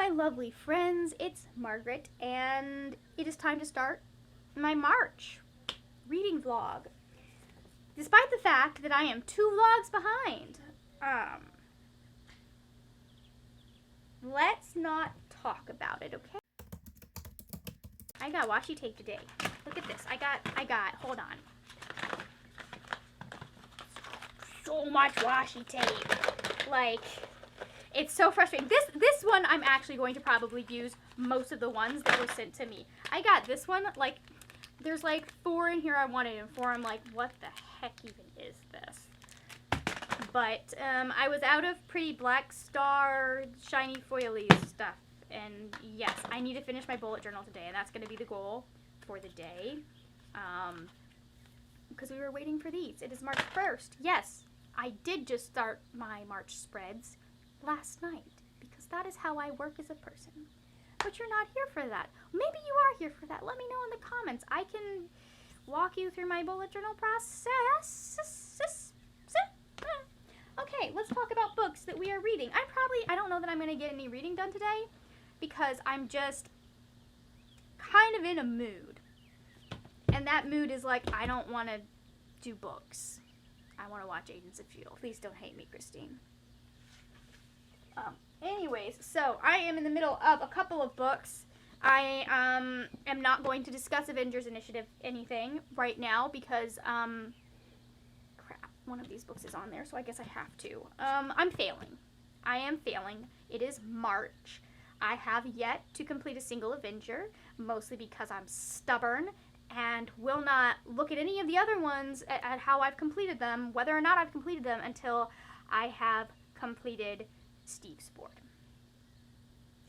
my lovely friends, it's Margaret, and it is time to start my March reading vlog. Despite the fact that I am 2 vlogs behind, let's not talk about it, okay? I got washi tape today. Look at this. I got, hold on. So much washi tape. Like, it's so frustrating. This one I'm actually going to probably use most of the ones that were sent to me. I got this one, like, there's like 4 in here I wanted, and 4 I'm like, what the heck even is this? But I was out of pretty black star shiny foily stuff, and yes, I need to finish my bullet journal today, and that's going to be the goal for the day, because we were waiting for these. It is March 1st. Yes, I did just start my March spreads last night, because that is how I work as a person. But you're not here for that. Maybe you are here for that. Let me know in the comments. I can walk you through my bullet journal process. Okay, let's talk about books that we are reading. I don't know that I'm going to get any reading done today, because I'm just kind of in a mood. And that mood is like, I don't want to do books. I want to watch Agents of S.H.I.E.L.D. Please don't hate me, Christine. Anyways, so I am in the middle of a couple of books. I am not going to discuss Avengers Initiative anything right now because, crap, one of these books is on there, so I guess I have to. I'm failing. I am failing. It is March. I have yet to complete a single Avenger, mostly because I'm stubborn and will not look at any of the other ones at how I've completed them, whether or not I've completed them, until I have completed Steve's board.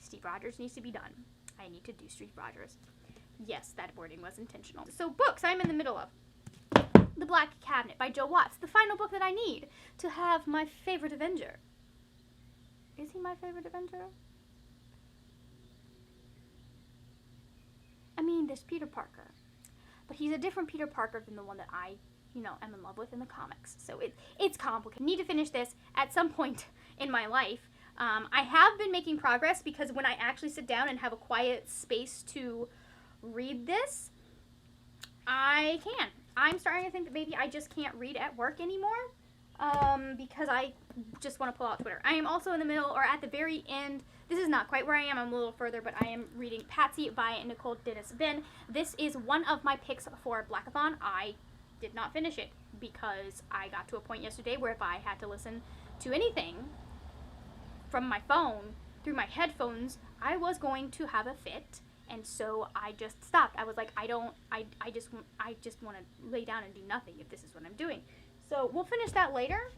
Steve Rogers needs to be done. I need to do Steve Rogers. Yes, that wording was intentional. So books I'm in the middle of. The Black Cabinet by Joe Watts. The final book that I need to have my favorite Avenger. Is he my favorite Avenger? I mean, there's Peter Parker. But he's a different Peter Parker than the one that I, am in love with in the comics. So it's complicated. I need to finish this at some point in my life. I have been making progress, because when I actually sit down and have a quiet space to read this, I can. I'm starting to think that maybe I just can't read at work anymore, because I just want to pull out Twitter. I am also in the middle, or at the very end, this is not quite where I am, I'm a little further, but I am reading Patsy by Nicole Dennis-Benn. This is one of my picks for Blackathon. I did not finish it, because I got to a point yesterday where if I had to listen to anything from my phone through my headphones, I was going to have a fit, and so I just stopped. I was like, I just want to lay down and do nothing if this is what I'm doing. So we'll finish that later,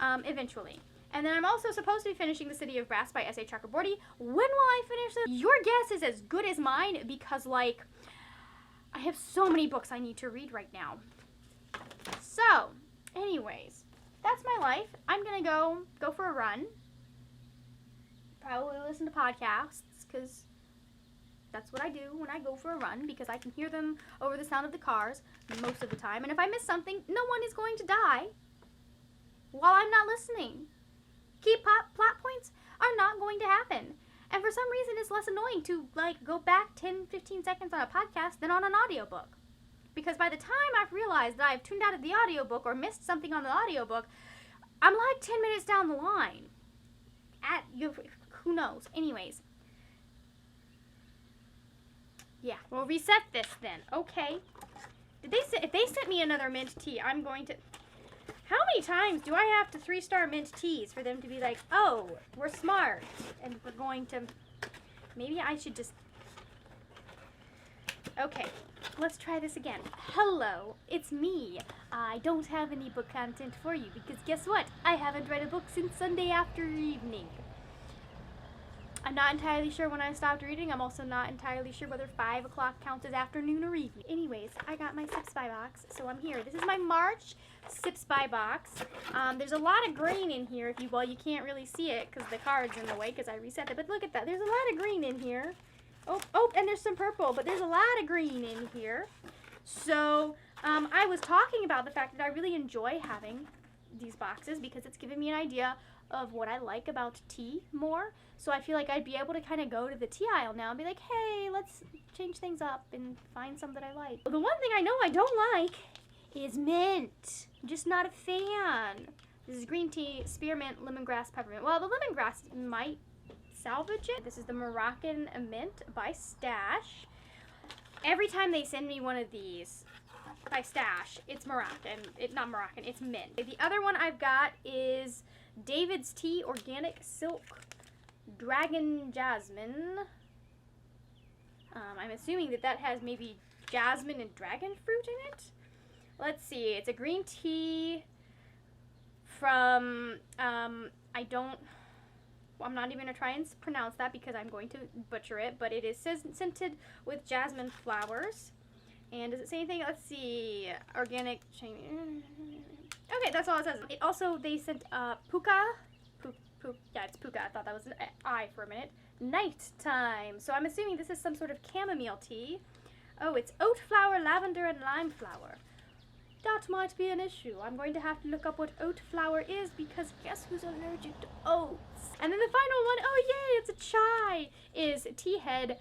eventually. And then I'm also supposed to be finishing The City of Brass by S.A. Chakraborty. When will I finish this? Your guess is as good as mine, because, like, I have so many books I need to read right now. So, anyways, that's my life. I'm gonna go for a run. Probably listen to podcasts, because that's what I do when I go for a run, because I can hear them over the sound of the cars most of the time. And if I miss something, no one is going to die while I'm not listening. Key plot points are not going to happen. And for some reason, it's less annoying to, like, go back 10-15 seconds on a podcast than on an audiobook. Because by the time I've realized that I've tuned out of the audiobook or missed something on the audiobook, I'm like 10 minutes down the line. Who knows? Anyways. Yeah, we'll reset this then. Okay. If they sent me another mint tea, I'm going to... How many times do I have to 3-star mint teas for them to be like, oh, we're smart, and we're going to... Maybe I should just... Okay, let's try this again. Hello, it's me. I don't have any book content for you, because guess what? I haven't read a book since Sunday after evening. I'm not entirely sure when I stopped reading. I'm also not entirely sure whether 5 o'clock counts as afternoon or evening. Anyways, I got my Sips by box, so I'm here. This is my March Sips by box. There's a lot of green in here. You can't really see it because the card's in the way because I reset it. But look at that. There's a lot of green in here. Oh, and there's some purple, but there's a lot of green in here. So, I was talking about the fact that I really enjoy having these boxes because it's given me an idea of what I like about tea more. So I feel like I'd be able to kind of go to the tea aisle now and be like, hey, let's change things up and find some that I like. The one thing I know I don't like is mint. I'm just not a fan. This is green tea, spearmint, lemongrass, peppermint. Well, the lemongrass might salvage it. This is the Moroccan Mint by Stash. Every time they send me one of these by Stash, it's Moroccan. Not Moroccan, it's mint. The other one I've got is David's Tea Organic Silk Dragon Jasmine. I'm assuming that has maybe jasmine and dragon fruit in it. Let's see, it's a green tea from, I'm not even going to try and pronounce that because I'm going to butcher it, but it is scented with jasmine flowers. And does it say anything? Let's see, organic, okay, that's all it says. It also, they sent puka, yeah, it's puka, I thought that was an I for a minute. Nighttime, so I'm assuming this is some sort of chamomile tea. Oh, it's oat flower, lavender, and lime flower. That might be an issue. I'm going to have to look up what oat flower is because guess who's allergic to oats? And then the final one, oh yay, it's a chai, is Tea Head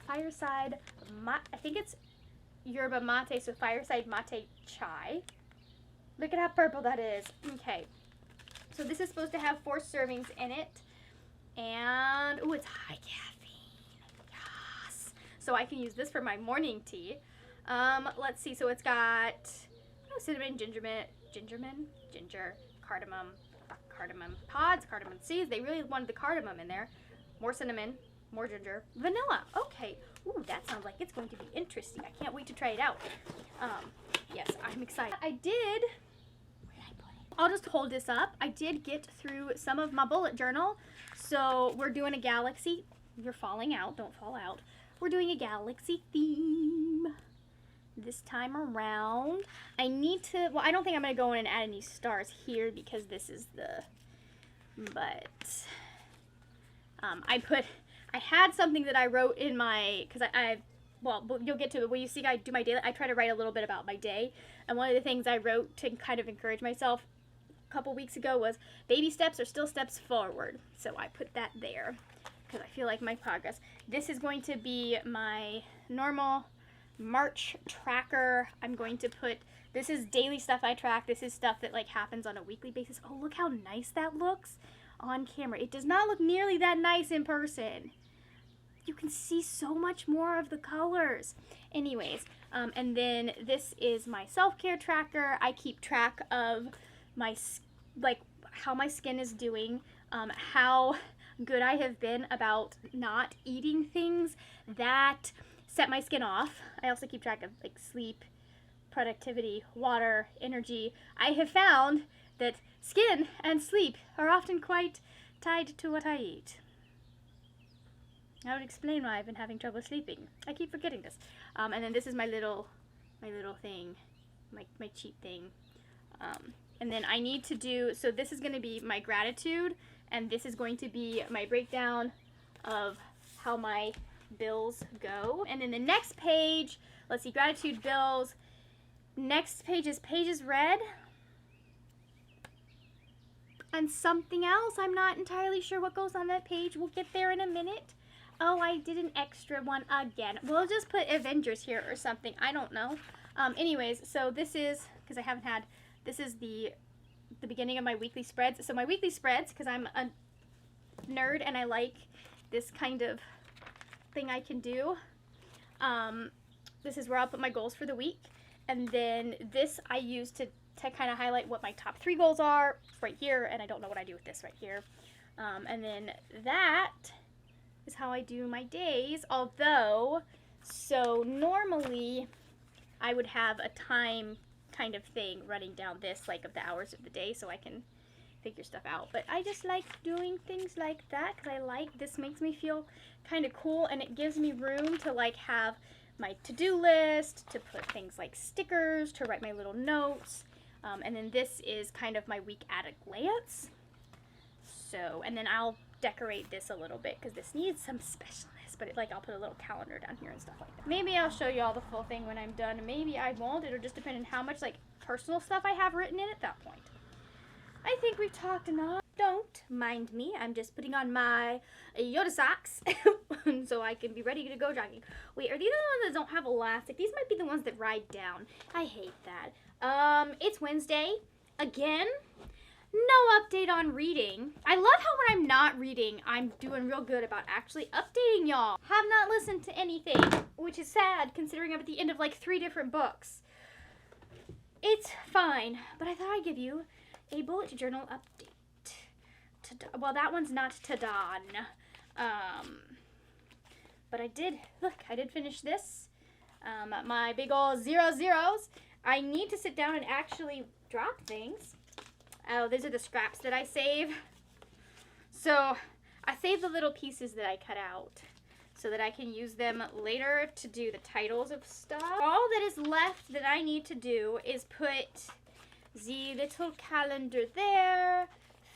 Fireside, I think it's yerba mate, so Fireside Mate Chai. Look at how purple that is. Okay, so this is supposed to have 4 servings in it. And, oh, it's high caffeine. Yes. So I can use this for my morning tea. Let's see, so it's got cinnamon, ginger, cardamom pods, cardamom seeds. They really wanted the cardamom in there. More cinnamon, more ginger, vanilla. Okay. Ooh, that sounds like it's going to be interesting. I can't wait to try it out. Yes, I'm excited. Where did I put it? I'll just hold this up. I did get through some of my bullet journal. So we're doing a galaxy. You're falling out. Don't fall out. We're doing a galaxy theme this time around. I need to, well, I don't think I'm going to go in and add any stars here because this is the, but I had something that I wrote in my, because well, you'll get to it. When you see I do my daily, I try to write a little bit about my day. And one of the things I wrote to kind of encourage myself a couple weeks ago was baby steps are still steps forward. So I put that there because I feel like my progress. This is going to be my normal March tracker. I'm going to put, this is daily stuff I track. This is stuff that like happens on a weekly basis. Oh, look how nice that looks on camera. It does not look nearly that nice in person. You can see so much more of the colors. Anyways, and then this is my self-care tracker. I keep track of my, like, how my skin is doing, how good I have been about not eating things that set my skin off. I also keep track of, like, sleep, productivity, water, energy. I have found that skin and sleep are often quite tied to what I eat. I would explain why I've been having trouble sleeping. I keep forgetting this. And then this is my little thing, my cheat thing. And then I need to do, so this is going to be my gratitude, and this is going to be my breakdown of how my bills go. And then the next page, let's see, gratitude, bills. Next page is pages read. And something else. I'm not entirely sure what goes on that page. We'll get there in a minute. Oh, I did an extra one again. We'll just put Avengers here or something. I don't know. Anyways, so this is, because I haven't had, this is the beginning of my weekly spreads. So my weekly spreads, because I'm a nerd and I like this kind of thing I can do. This is where I'll put my goals for the week. And then this I use to kind of highlight what my top 3 goals are right here. And I don't know what I do with this right here. And then that is how I do my days, although, so normally I would have a time kind of thing running down this, like of the hours of the day, so I can figure stuff out. But I just like doing things like that because I like, this makes me feel kind of cool, and it gives me room to like have my to-do list, to put things like stickers, to write my little notes, and then this is kind of my week at a glance. So, and then I'll decorate this a little bit because this needs some specialness, but like I'll put a little calendar down here and stuff like that. Maybe I'll show you all the full thing when I'm done. Maybe I won't. It'll just depend on how much like personal stuff I have written in at that point. I think we've talked enough. Don't mind me. I'm just putting on my Yoda socks so I can be ready to go jogging. Wait, are these the ones that don't have elastic? These might be the ones that ride down. I hate that. It's Wednesday. Again, no update on reading. I love how when I'm not reading, I'm doing real good about actually updating y'all. Have not listened to anything, which is sad considering I'm at the end of like 3 different books. It's fine, but I thought I'd give you a bullet journal update. Well, that one's not ta-da. But I did finish this. My big ol' 0 I need to sit down and actually drop things. Oh, these are the scraps that I save. So I save the little pieces that I cut out so that I can use them later to do the titles of stuff. All that is left that I need to do is put the little calendar there,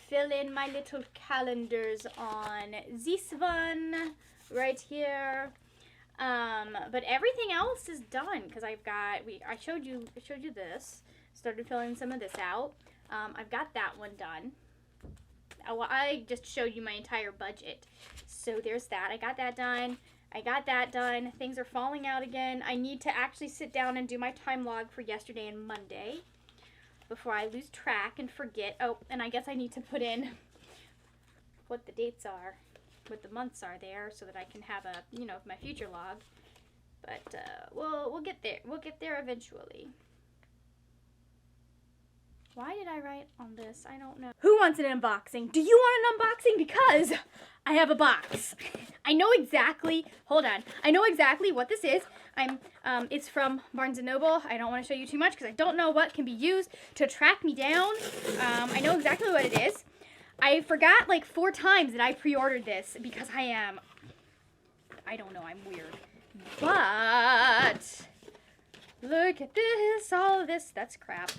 fill in my little calendars on this one right here. But everything else is done because I showed you this. Started filling some of this out. I've got that one done. Well, I just showed you my entire budget. So there's that. I got that done. Things are falling out again. I need to actually sit down and do my time log for yesterday and Monday before I lose track and forget. Oh, and I guess I need to put in what the dates are, what the months are there so that I can have my future log. But we'll get there. We'll get there eventually. Why did I write on this? I don't know. Who wants an unboxing? Do you want an unboxing? Because I have a box. I know exactly, hold on. I know exactly what this is. It's from Barnes & Noble. I don't want to show you too much because I don't know what can be used to track me down. I know exactly what it is. I forgot like 4 times that I pre-ordered this because I don't know, I'm weird. But look at this, all of this, that's crap.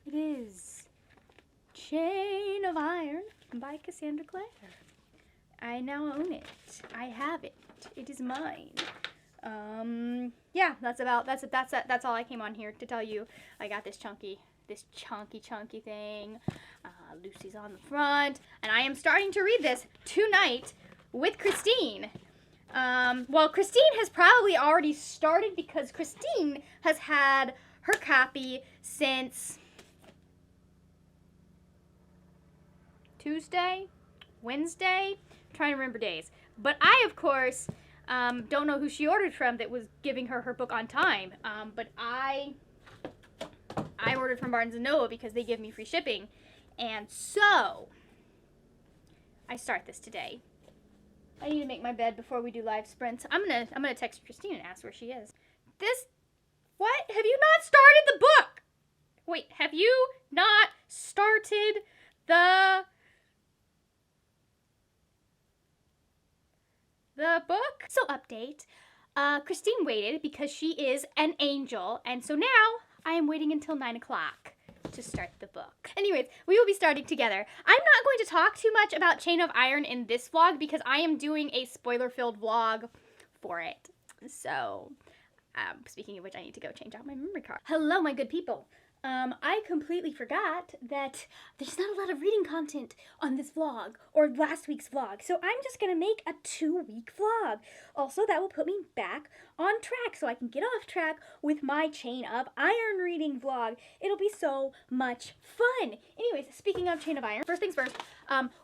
It is Chain of Iron by Cassandra Clare. I now own it. I have it. It is mine. Yeah, that's all I came on here to tell you. I got this chunky thing. Lucy's on the front, and I am starting to read this tonight with Christine. Well, Christine has probably already started because Christine has had her copy since Tuesday, Wednesday, I'm trying to remember days. But I, of course, don't know who she ordered from that was giving her book on time. But I ordered from Barnes & Noble because they give me free shipping. And so, I start this today. I need to make my bed before we do live sprints. I'm gonna text Christine and ask where she is. What? Have you not started the book? Wait, have you not started the book? So update, Christine waited because she is an angel, and so now I am waiting until 9 o'clock to start the book. Anyways, we will be starting together. I'm not going to talk too much about Chain of Iron in this vlog because I am doing a spoiler-filled vlog for it. So, speaking of which, I need to go change out my memory card. Hello, my good people. I completely forgot that there's not a lot of reading content on this vlog, or last week's vlog, so I'm just gonna make a 2-week vlog. Also, that will put me back on track, so I can get off track with my Chain of Iron reading vlog. It'll be so much fun! Anyways, speaking of Chain of Iron, first things first,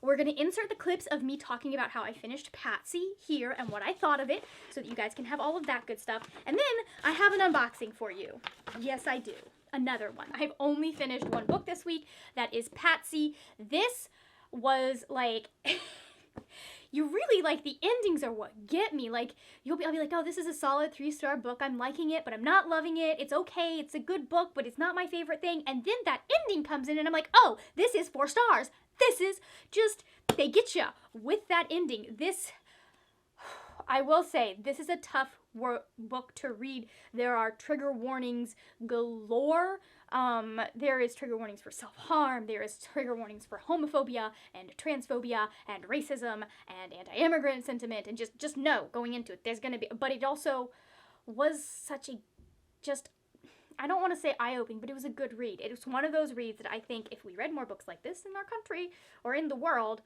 we're gonna insert the clips of me talking about how I finished Patsy here and what I thought of it, so that you guys can have all of that good stuff. And then, I have an unboxing for you. Yes, I do. Another one. I've only finished one book this week. That is Patsy. This was like, you really like the endings are what get me. Like, I'll be like, oh, this is a solid 3-star book. I'm liking it, but I'm not loving it. It's okay. It's a good book, but it's not my favorite thing. And then that ending comes in and I'm like, oh, this is 4 stars. This is just, they get you with that ending. This, I will say, this is a tough book to read. There are trigger warnings galore. There is trigger warnings for self-harm. There is trigger warnings for homophobia and transphobia and racism and anti-immigrant sentiment, and just know going into it there's gonna be, but it also was such a, just, I don't want to say eye-opening, but it was a good read. It was one of those reads that I think if we read more books like this in our country or in the world,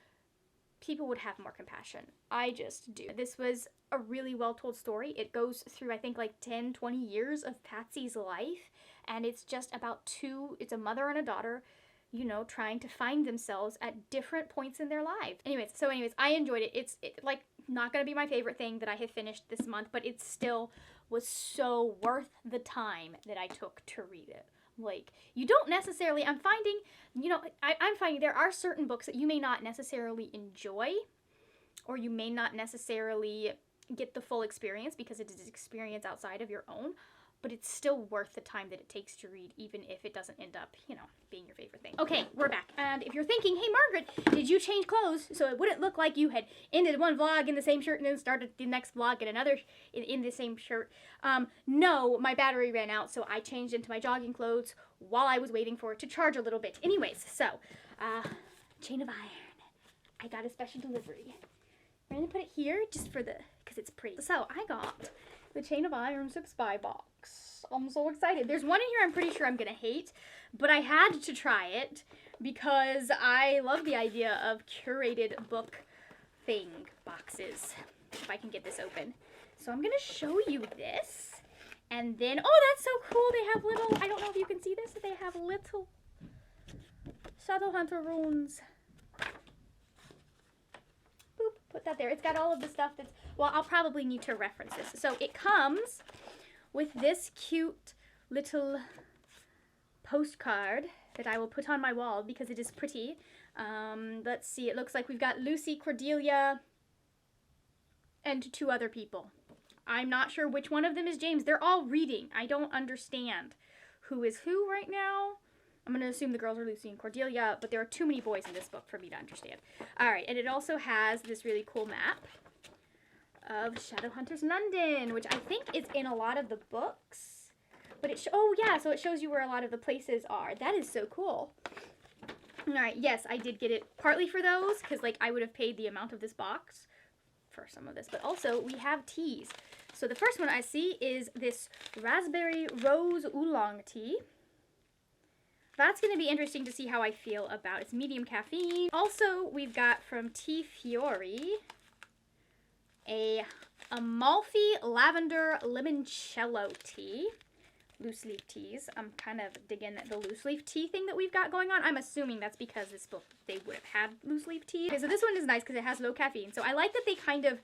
people would have more compassion. I just do. This was a really well-told story. It goes through, I think, like 10, 20 years of Patsy's life, and it's just about it's a mother and a daughter, you know, trying to find themselves at different points in their lives. Anyways, I enjoyed it. It's like not going to be my favorite thing that I have finished this month, but it still was so worth the time that I took to read it. Like, you don't necessarily, I'm finding, you know, I'm finding there are certain books that you may not necessarily enjoy, or you may not necessarily get the full experience because it is an experience outside of your own, but it's still worth the time that it takes to read, even if it doesn't end up, you know, being your favorite thing. Okay, we're back. And if you're thinking, hey, Margaret, did you change clothes so it wouldn't look like you had ended one vlog in the same shirt and then started the next vlog in another in the same shirt? No, my battery ran out, so I changed into my jogging clothes while I was waiting for it to charge a little bit. Anyways, so, chain of iron. I got a special delivery. I'm going to put it here just for because it's pretty. So, I got the Chain of Iron 6x box. I'm so excited. There's one in here I'm pretty sure I'm going to hate, but I had to try it because I love the idea of curated book thing boxes, if I can get this open. So I'm going to show you this, and then, oh, that's so cool. They have little, I don't know if you can see this, they have little Shadowhunter runes. Boop, put that there. It's got all of the stuff that's, well, I'll probably need to reference this. So it comes with this cute little postcard that I will put on my wall because it is pretty. Let's see, it looks like we've got Lucy, Cordelia, and 2 other people. I'm not sure which one of them is James. They're all reading. I don't understand who is who right now. I'm going to assume the girls are Lucy and Cordelia, but there are too many boys in this book for me to understand. All right, and it also has this really cool map of Shadowhunters London, which I think is in a lot of the books. But oh yeah, so it shows you where a lot of the places are. That is so cool. All right, yes, I did get it partly for those, because like I would have paid the amount of this box for some of this, but also we have teas. So the first one I see is this raspberry rose oolong tea. That's going to be interesting to see how I feel about. It's medium caffeine. Also, we've got from Tea Fiori a Amalfi lavender limoncello tea. Loose leaf teas. I'm kind of digging the loose leaf tea thing that we've got going on. I'm assuming that's because this book, they would have had loose leaf tea. Okay, so this one is nice because it has low caffeine. So I like that they kind of,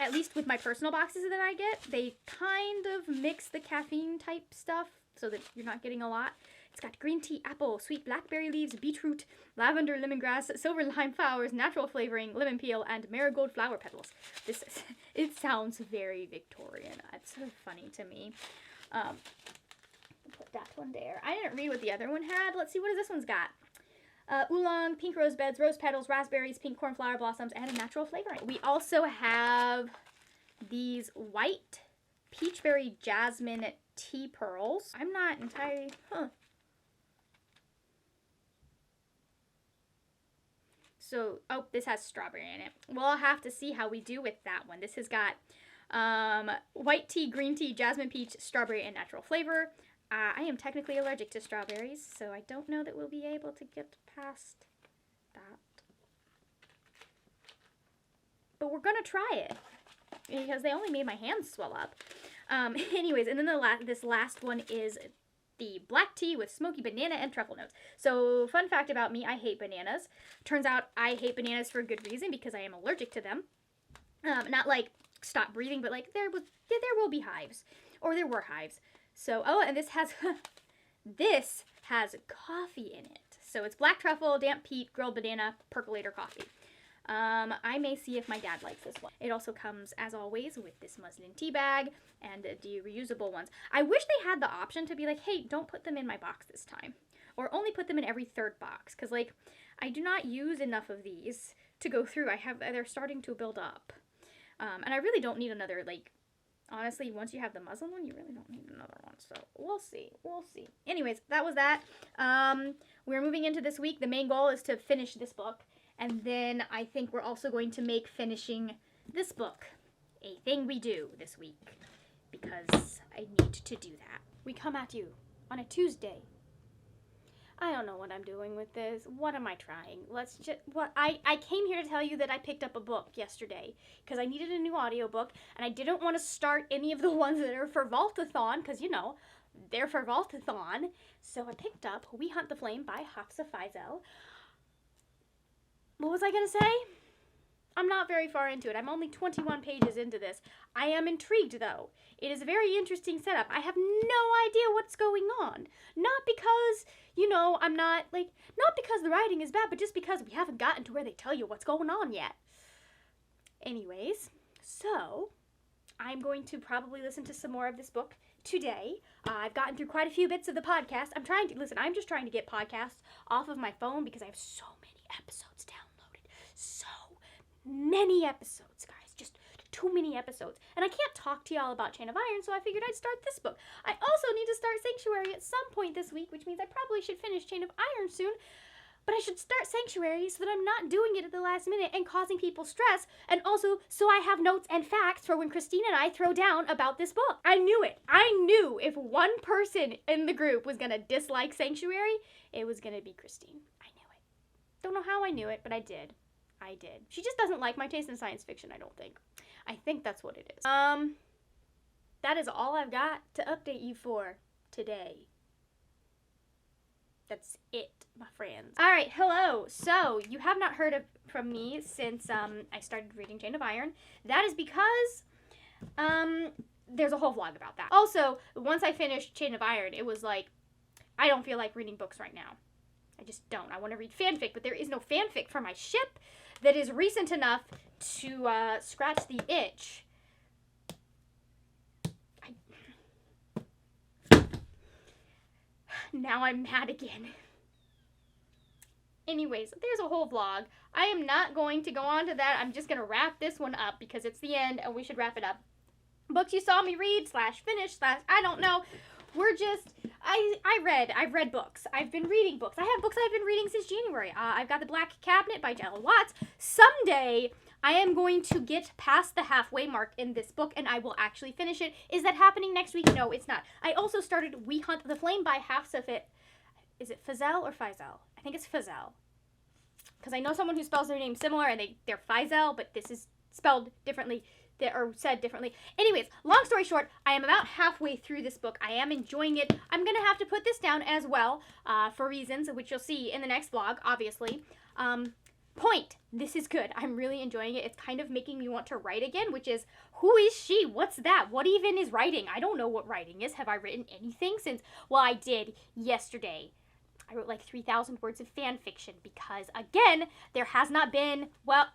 at least with my personal boxes that I get, they kind of mix the caffeine type stuff so that you're not getting a lot. It's got green tea, apple, sweet blackberry leaves, beetroot, lavender, lemongrass, silver lime flowers, natural flavoring, lemon peel, and marigold flower petals. It sounds very Victorian. It's so funny to me. Put that one there. I didn't read what the other one had. Let's see, what does this one's got? Oolong, pink rose beds, rose petals, raspberries, pink cornflower blossoms, and a natural flavoring. We also have these white peachberry jasmine tea pearls. I'm not entirely, So, oh, this has strawberry in it. We'll have to see how we do with that one. This has got white tea, green tea, jasmine peach, strawberry, and natural flavor. I am technically allergic to strawberries, so I don't know that we'll be able to get past that. But we're going to try it because they only made my hands swell up. Anyways, and then this last one is the black tea with smoky banana and truffle notes. So, fun fact about me, I hate bananas. Turns out I hate bananas for a good reason because I am allergic to them. Not like stop breathing, but like there will be hives, or there were hives. So, oh, and this has coffee in it. So it's black truffle, damp peat, grilled banana, percolator coffee. I may see if my dad likes this one. It also comes, as always, with this muslin tea bag and the reusable ones. I wish they had the option to be like, hey, don't put them in my box this time. Or only put them in every 3rd box. Because, like, I do not use enough of these to go through. They're starting to build up. And I really don't need another, like, honestly, once you have the muslin one, you really don't need another one. So, we'll see. We'll see. Anyways, that was that. We're moving into this week. The main goal is to finish this book. And then I think we're also going to make finishing this book a thing we do this week. Because I need to do that. we come at you on a Tuesday. I don't know what I'm doing with this. What am I trying? I came here to tell you that I picked up a book yesterday because I needed a new audiobook, and I didn't want to start any of the ones that are for Vaultathon because, you know, they're for Vaultathon. So I picked up We Hunt the Flame by Hafsa Faizal. What was I going to say? I'm not very far into it. I'm only 21 pages into this. I am intrigued, though. It is a very interesting setup. I have no idea what's going on. Not because, you know, not because the writing is bad, but just because we haven't gotten to where they tell you what's going on yet. Anyways, so I'm going to probably listen to some more of this book today. I've gotten through quite a few bits of the podcast. I'm just trying to get podcasts off of my phone because I have so many episodes downloaded. So many episodes, guys. Just too many episodes. And I can't talk to y'all about Chain of Iron, so I figured I'd start this book. I also need to start Sanctuary at some point this week, which means I probably should finish Chain of Iron soon. But I should start Sanctuary so that I'm not doing it at the last minute and causing people stress, and also so I have notes and facts for when Christine and I throw down about this book. I knew it. I knew if one person in the group was going to dislike Sanctuary, it was going to be Christine. I knew it. Don't know how I knew it, but I did. She just doesn't like my taste in science fiction, I don't think. I think that's what it is. That is all I've got to update you for today. That's it, my friends. All right, hello. So, you have not heard from me since I started reading Chain of Iron. That is because there's a whole vlog about that. Also, once I finished Chain of Iron, it was like, I don't feel like reading books right now. I just don't. I want to read fanfic, but there is no fanfic for my ship that is recent enough to scratch the itch. Now I'm mad again. Anyways, there's a whole vlog. I am not going to go on to that. I'm just going to wrap this one up because it's the end and we should wrap it up. Books you saw me read / finish / I don't know. We're just, I've read books. I've been reading books. I have books I've been reading since January. I've got The Black Cabinet by Jello. Someday, I am going to get past the halfway mark in this book, and I will actually finish it. Is that happening next week? No, it's not. I also started We Hunt the Flame by Hafsa Is it Faizal or Faizal? I think it's Faizal. Because I know someone who spells their name similar, and they're Faizal, but this is spelled differently. Or said differently. Anyways, long story short, I am about halfway through this book. I am enjoying it. I'm going to have to put this down as well for reasons, which you'll see in the next vlog, obviously. Point. This is good. I'm really enjoying it. It's kind of making me want to write again, which is, who is she? What's that? What even is writing? I don't know what writing is. Have I written anything since? Well, I did yesterday. I wrote like 3,000 words of fan fiction because, again, there has not been, well,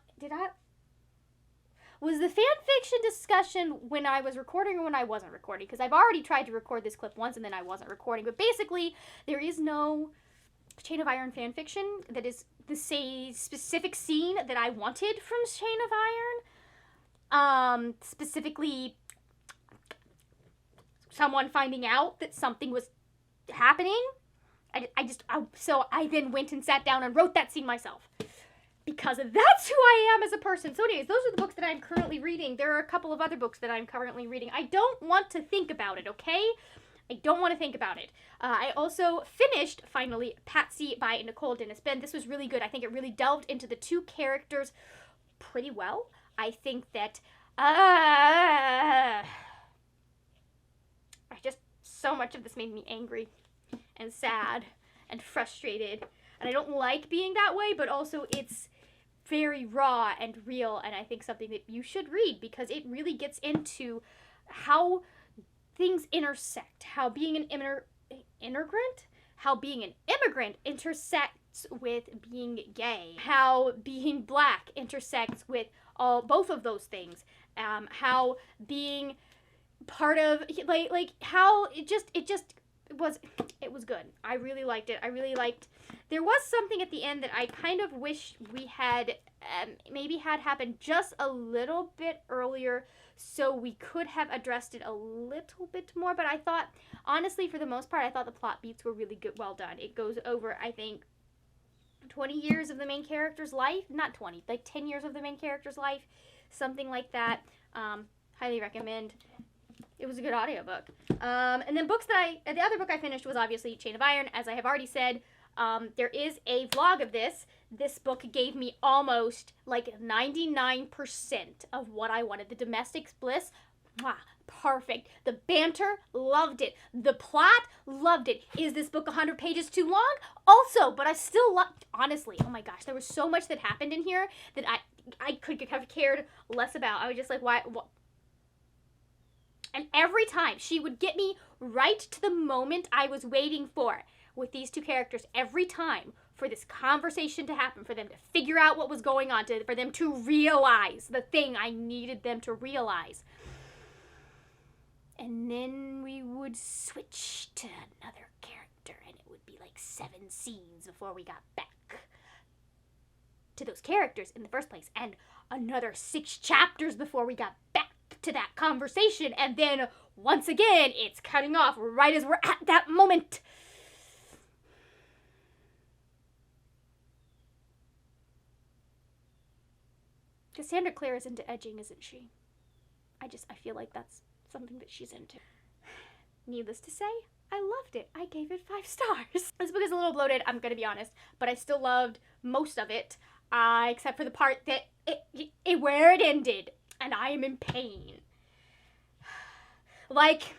was the fan fiction discussion when I was recording or when I wasn't recording? Because I've already tried to record this clip once and then I wasn't recording. But basically, there is no Chain of Iron fan fiction that is the specific scene that I wanted from Chain of Iron. Specifically, someone finding out that something was happening. So I then went and sat down and wrote that scene myself. Because that's who I am as a person. So anyways, those are the books that I'm currently reading. There are a couple of other books that I'm currently reading. I don't want to think about it, okay? I don't want to think about it. I also finished, finally, Patsy by dennis-benn. This was really good. I think it really delved into the two characters pretty well. I think that, so much of this made me angry and sad and frustrated. And I don't like being that way, but also it's very raw and real, and I think something that you should read because it really gets into how things intersect, how being an immigrant intersects with being gay, how being black intersects with both of those things, how being part of how it was good. I really liked it. There was something at the end that I kind of wish we had maybe had happened just a little bit earlier so we could have addressed it a little bit more, but I thought, honestly, for the most part, I thought the plot beats were really good, well done. It goes over, I think, 20 years of the main character's life. Not 20, like 10 years of the main character's life. Something like that. Highly recommend. It was a good audiobook. And then the other book I finished was obviously Chain of Iron. As I have already said, there is a vlog of this. This book gave me almost like 99% of what I wanted. The domestic bliss, mwah, perfect. The banter, loved it. The plot, loved it. Is this book 100 pages too long? Also, but I still loved, honestly, oh my gosh, there was so much that happened in here that I could have cared less about. I was just like, why? And every time she would get me right to the moment I was waiting for with these two characters, every time for this conversation to happen, for them to figure out what was going on, for them to realize the thing I needed them to realize. And then we would switch to another character, and it would be like 7 scenes before we got back to those characters in the first place, and another 6 chapters before we got back to that conversation, and then once again it's cutting off right as we're at that moment. Cassandra Clare is into edging, isn't she? I feel like that's something that she's into. Needless to say, I loved it. I gave it 5 stars. This book is a little bloated, I'm gonna be honest, but I still loved most of it, except for the part that where it ended, and I am in pain. Like,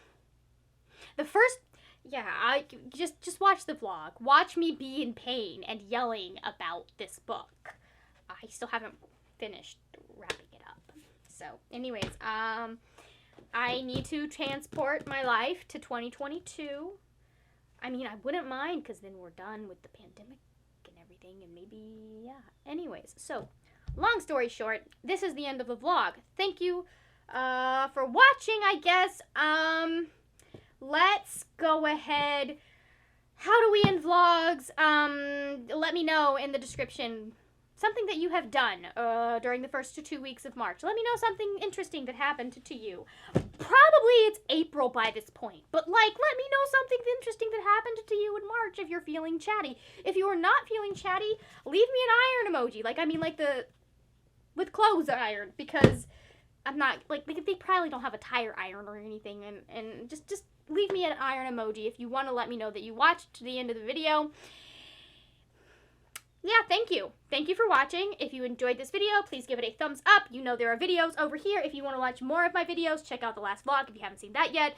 the first, yeah, just watch the vlog. Watch me be in pain and yelling about this book. I still haven't finished wrapping it up. So, anyways, I need to transport my life to 2022. I mean, I wouldn't mind, because then we're done with the pandemic and everything, and maybe, yeah. Anyways, so, long story short, this is the end of the vlog. Thank you for watching, I guess. Let's go ahead. How do we end vlogs? Let me know in the description something that you have done during the first 2 weeks of March. Let me know something interesting that happened to you. Probably it's April by this point, but like, let me know something interesting that happened to you in March if you're feeling chatty. If you are not feeling chatty, leave me an iron emoji. Like, I mean, like with clothes iron, because I'm not, like, they probably don't have a tire iron or anything, and just leave me an iron emoji if you want to let me know that you watched to the end of the video. Yeah, thank you. Thank you for watching. If you enjoyed this video, please give it a thumbs up. You know there are videos over here. If you want to watch more of my videos, check out the last vlog if you haven't seen that yet.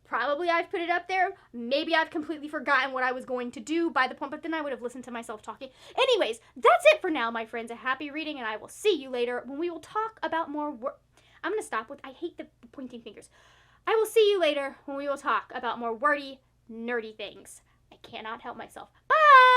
Probably I've put it up there. Maybe I've completely forgotten what I was going to do by the point, but then I would have listened to myself talking. Anyways, that's it for now, my friends. A happy reading, and I will see you later when we will talk about more I'm going to stop with, I hate the pointing fingers. I will see you later when we will talk about more wordy, nerdy things. I cannot help myself. Bye!